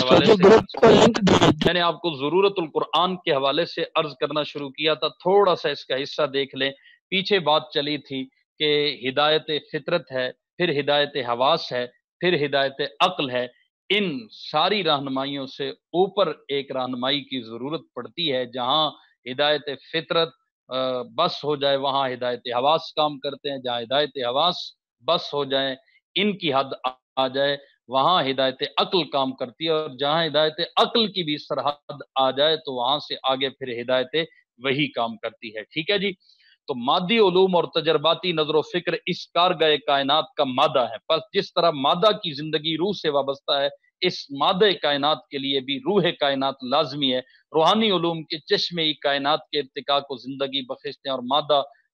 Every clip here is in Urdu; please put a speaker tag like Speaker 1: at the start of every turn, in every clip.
Speaker 1: حوالے سے میں نے آپ کو ضرورت القرآن کے حوالے سے عرض کرنا شروع کیا تھا، تھوڑا سا اس کا حصہ دیکھ لیں۔ پیچھے بات چلی تھی کہ ہدایت فطرت ہے، پھر ہدایت حواس ہے، پھر ہدایت عقل ہے۔ ان ساری رہنمائیوں سے اوپر ایک رہنمائی کی ضرورت پڑتی ہے، جہاں ہدایت فطرت بس ہو جائے وہاں ہدایت حواس کام کرتے ہیں، جہاں ہدایت حواس بس ہو جائیں ان کی حد آ جائے وہاں ہدایت عقل کام کرتی ہے، اور جہاں ہدایت عقل کی بھی سرحد آ جائے تو وہاں سے آگے پھر ہدایت وہی کام کرتی ہے۔ ٹھیک ہے جی، تو مادی علوم اور تجرباتی نظر و فکر اس کارگاہ کائنات کا مادہ ہے۔ پس جس طرح مادہ کی زندگی روح سے وابستہ ہے، اس مادہ کائنات کے لیے بھی روح کائنات لازمی ہے۔ روحانی علوم کے چشمے کائنات کے ارتقاء کو زندگی بخشتے ہیں، اور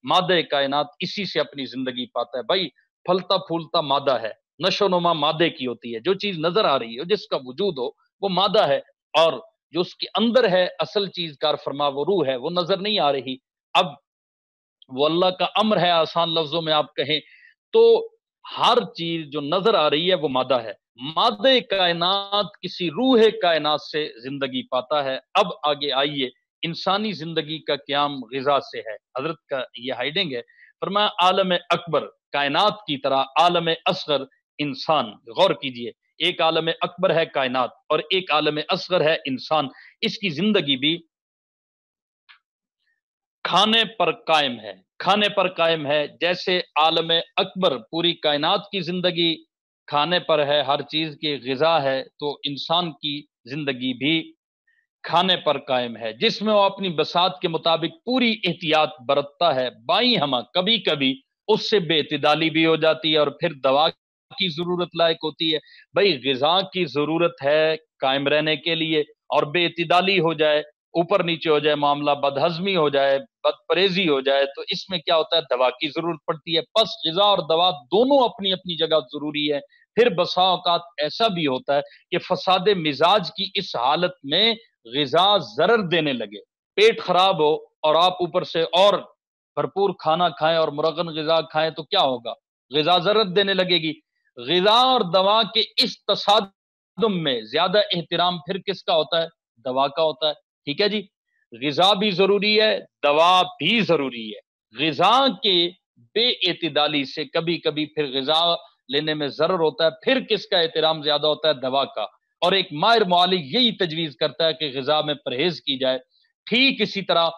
Speaker 1: مادہ کائنات اسی سے اپنی زندگی پاتا ہے۔ بھائی پھلتا پھولتا مادہ ہے، نشو نما مادے کی ہوتی ہے، جو چیز نظر آ رہی ہے جس کا وجود ہو وہ مادہ ہے، اور جو اس کے اندر ہے اصل چیز کار فرما وہ روح ہے، وہ نظر نہیں آ رہی۔ اب وہ اللہ کا امر ہے، آسان لفظوں میں آپ کہیں تو ہر چیز جو نظر آ رہی ہے وہ مادہ ہے۔ مادہ کائنات کسی روح کائنات سے زندگی پاتا ہے۔ اب آگے آئیے، انسانی زندگی کا قیام غذا سے ہے۔ حضرت کا یہ ہائیڈنگ ہے، فرمایا عالم اکبر کائنات کی طرح عالم اصغر انسان۔ غور کیجئے، ایک عالم اکبر ہے کائنات اور ایک عالم اصغر ہے انسان، اس کی زندگی بھی کھانے پر قائم ہے۔ کھانے پر قائم ہے، جیسے عالم اکبر پوری کائنات کی زندگی کھانے پر ہے، ہر چیز کی غذا ہے، تو انسان کی زندگی بھی کھانے پر قائم ہے، جس میں وہ اپنی بساط کے مطابق پوری احتیاط برتتا ہے۔ بائیں ہمہ کبھی کبھی اس سے بے اعتدالی بھی ہو جاتی ہے، اور پھر دوا کی ضرورت لائق ہوتی ہے۔ بھائی غذا کی ضرورت ہے قائم رہنے کے لیے، اور بے اعتدالی ہو جائے، اوپر نیچے ہو جائے معاملہ، بد ہضمی ہو جائے، بد پریزی ہو جائے، تو اس میں کیا ہوتا ہے؟ دوا کی ضرورت پڑتی ہے۔ پس غذا اور دوا دونوں اپنی اپنی جگہ ضروری ہے۔ پھر بسا اوقات ایسا بھی ہوتا ہے کہ فساد مزاج کی اس حالت میں غذا ضرر دینے لگے، پیٹ خراب ہو اور آپ اوپر سے اور بھرپور کھانا کھائیں اور مرغن غذا کھائیں تو کیا ہوگا؟ غذا ضرر دینے لگے گی۔ غذا اور دوا کے اس تصادم میں زیادہ احترام پھر کس کا ہوتا ہے؟ دوا کا ہوتا ہے۔ ٹھیک ہے جی، غذا بھی ضروری ہے، دوا بھی ضروری ہے۔ غذا کے بے اعتدالی سے کبھی کبھی پھر غذا لینے میں ضرر ہوتا ہے، پھر کس کا احترام زیادہ ہوتا ہے؟ دوا کا۔ اور ایک ماہر معالج یہی تجویز کرتا ہے کہ غذا میں پرہیز کی جائے۔ ٹھیک اسی طرح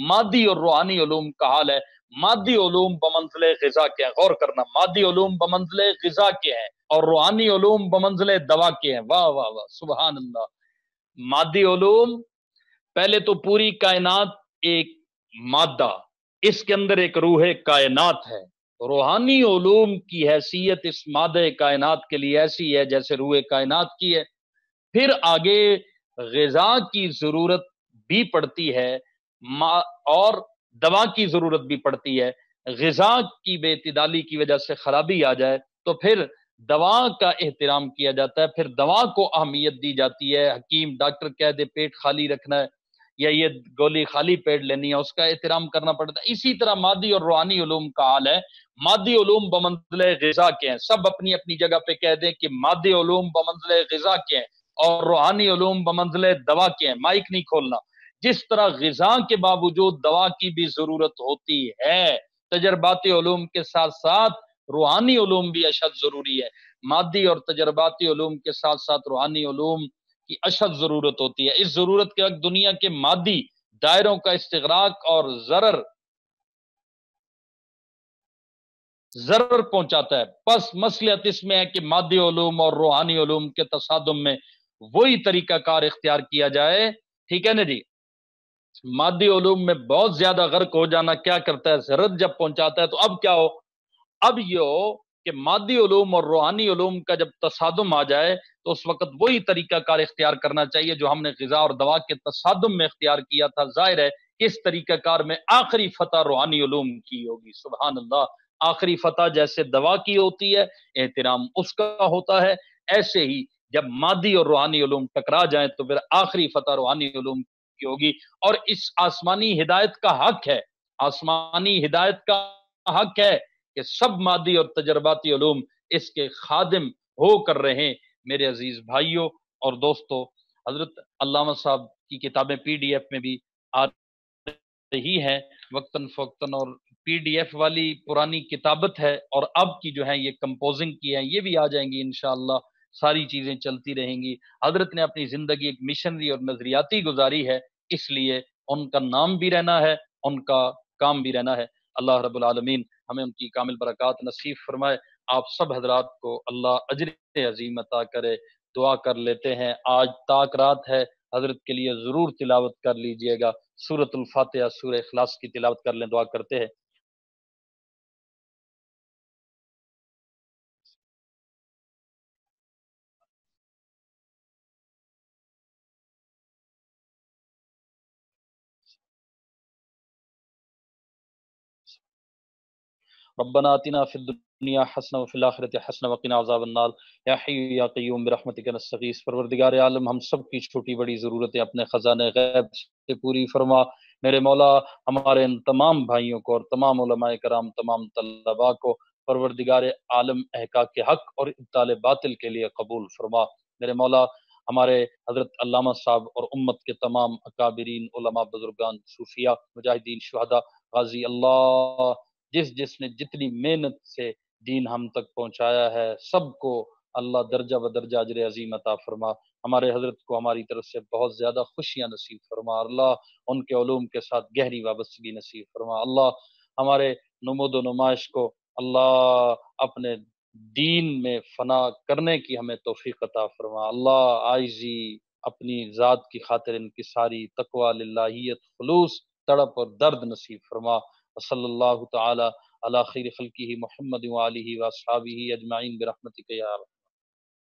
Speaker 1: مادی اور روحانی علوم کا حال ہے۔ مادی علوم بمنزل غذا کے ہیں، غور کرنا، مادی علوم بمنزل غذا کے ہیں اور روحانی علوم بمنزل دوا کے ہیں۔ واہ واہ واہ، سبحان اللہ۔ مادی علوم، پہلے تو پوری کائنات ایک مادہ، اس کے اندر ایک روح کائنات ہے۔ روحانی علوم کی حیثیت اس مادہ کائنات کے لیے ایسی ہے جیسے روح کائنات کی ہے۔ پھر آگے غذا کی ضرورت بھی پڑتی ہے اور دوا کی ضرورت بھی پڑتی ہے۔ غذا کی بے اعتدالی کی وجہ سے خرابی آ جائے تو پھر دوا کا احترام کیا جاتا ہے، پھر دوا کو اہمیت دی جاتی ہے۔ حکیم ڈاکٹر کہہ دے پیٹ خالی رکھنا ہے یا یہ گولی خالی پیٹ لینی ہے، اس کا احترام کرنا پڑتا ہے۔ اسی طرح مادی اور روحانی علوم کا حال ہے۔ مادی علوم بمنزل غذا کے ہیں، سب اپنی اپنی جگہ پہ کہہ دیں کہ مادی علوم بمنزل غذا کے ہیں اور روحانی علوم بمنزل دوا کے ہیں۔ مائک نہیں کھولنا۔ جس طرح غذا کے باوجود دوا کی بھی ضرورت ہوتی ہے، تجرباتی علوم کے ساتھ ساتھ روحانی علوم بھی اشد ضروری ہے۔ مادی اور تجرباتی علوم کے ساتھ ساتھ روحانی علوم کی اشد ضرورت ہوتی ہے۔ اس ضرورت کے وقت دنیا کے مادی دائروں کا استغراق اور ضرر پہنچاتا ہے۔ پس مصلحت اس میں ہے کہ مادی علوم اور روحانی علوم کے تصادم میں وہی طریقہ کار اختیار کیا جائے۔ ٹھیک ہے نا جی، مادی علوم میں بہت زیادہ غرق ہو جانا کیا کرتا ہے؟ ضرر جب پہنچاتا ہے تو اب کیا ہو؟ اب یہ ہو کہ مادی علوم اور روحانی علوم کا جب تصادم آ جائے تو اس وقت وہی طریقہ کار اختیار کرنا چاہیے جو ہم نے غذا اور دوا کے تصادم میں اختیار کیا تھا۔ ظاہر ہے اس طریقہ کار میں آخری فتح روحانی علوم کی ہوگی۔ سبحان اللہ، آخری فتح جیسے دوا کی ہوتی ہے، احترام اس کا ہوتا ہے، ایسے ہی جب مادی اور روحانی علوم ٹکرا جائیں تو پھر آخری فتح روحانی علوم کی ہوگی۔ اور اس آسمانی ہدایت کا حق ہے، آسمانی ہدایت کا حق ہے کہ سب مادی اور تجرباتی علوم اس کے خادم ہو کر رہیں۔ میرے عزیز بھائیوں، اور دوستو، حضرت علامہ صاحب کی کتابیں PDF میں بھی آ رہی ہے وقتاً فوقتاً، اور PDF والی پرانی کتابت ہے، اور اب کی جو ہے یہ کمپوزنگ کی ہے، یہ بھی آ جائیں گی انشاءاللہ۔ ساری چیزیں چلتی رہیں گی۔ حضرت نے اپنی زندگی ایک مشنری اور نظریاتی گزاری ہے، اس لیے ان کا نام بھی رہنا ہے، ان کا کام بھی رہنا ہے۔ اللہ رب العالمین ہمیں ان کی کامل برکات نصیب فرمائے۔ آپ سب حضرات کو اللہ اجر عظیم عطا کرے۔ دعا کر لیتے ہیں، آج تاک رات ہے، حضرت کے لیے ضرور تلاوت کر لیجئے گا۔ سورۃ الفاتحہ، سورہ اخلاص کی تلاوت کر لیں، دعا کرتے ہیں۔ ربنا آتنا فی الدنیا حسنہ وفی الآخرۃ حسنہ وقنا عذاب النار، یا حی یا قیوم برحمتک نستغیث۔ پروردگار عالم ہم سب کی چھوٹی بڑی ضرورتیں اپنے خزانے غیب سے پوری فرما۔ میرے مولا، ہمارے ان تمام بھائیوں کو اور تمام علماء کرام، تمام طلباء کو پروردگار عالم احقاق کے حق اور ابطال باطل کے لیے قبول فرما۔ میرے مولا، ہمارے حضرت علامہ صاحب اور امت کے تمام اکابرین علماء، بزرگان، صوفیاء، مجاہدین، شہداء، غازی، اللہ جس نے جتنی محنت سے دین ہم تک پہنچایا ہے، سب کو اللہ درجہ بدرجہ اجر عظیم عطا فرما۔ ہمارے حضرت کو ہماری طرف سے بہت زیادہ خوشیاں نصیب فرما اللہ، ان کے علوم کے ساتھ گہری وابستگی نصیب فرما اللہ، ہمارے نمود و نمائش کو اللہ اپنے دین میں فنا کرنے کی ہمیں توفیق عطا فرما اللہ، عاجزی اپنی ذات کی خاطر انکساری، تقوی، للہیت، خلوص، تڑپ اور درد نصیب فرما۔ صلی اللہ تعالی علی خیر خلقہ محمد وآلہ واصحابہ اجمعین برحمتک یا رب۔